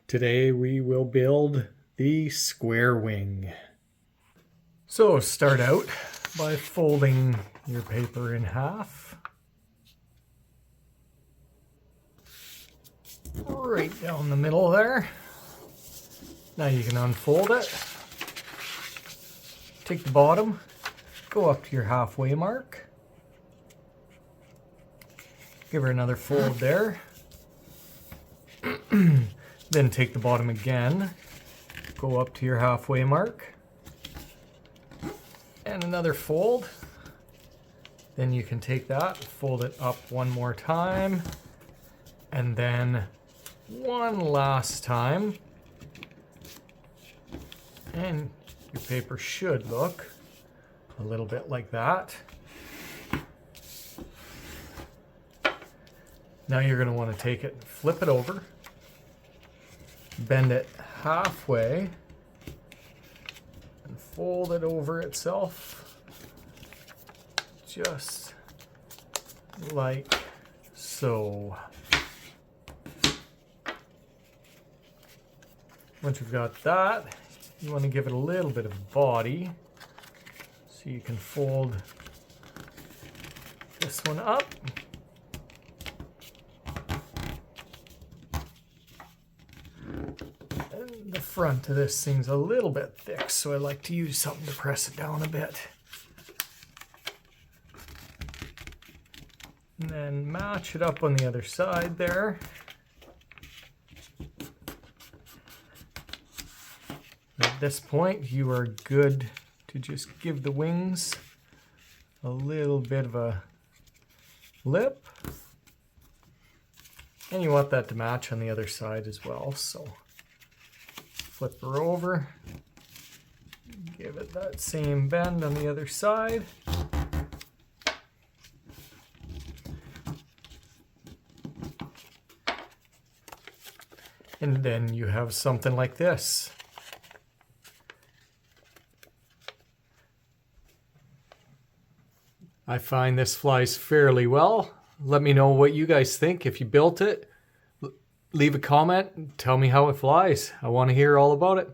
Today we will build the square wing. So start out by folding your paper in half. Right down the middle there. Now you can unfold it. Take the bottom, go up to your halfway mark. Give her another fold there. Then take the bottom again, go up to your halfway mark, and another fold. Then you can take that, fold it up one more time, and then one last time. And your paper should look a little bit like that. Now you're going to want to take it, flip it over, bend it halfway, and fold it over itself, just like so. Once you've got that, you want to give it a little bit of body, so you can fold this one up. And the front of this thing's a little bit thick, so I like to use something to press it down a bit. And then match it up on the other side there. At this point, you are good to just give the wings a little bit of a lip. And you want that to match on the other side as well, so flip her over, give it that same bend on the other side. And then you have something like this. I find this flies fairly well. Let me know what you guys think. If you built it, leave a comment and tell me how it flies. I want to hear all about it.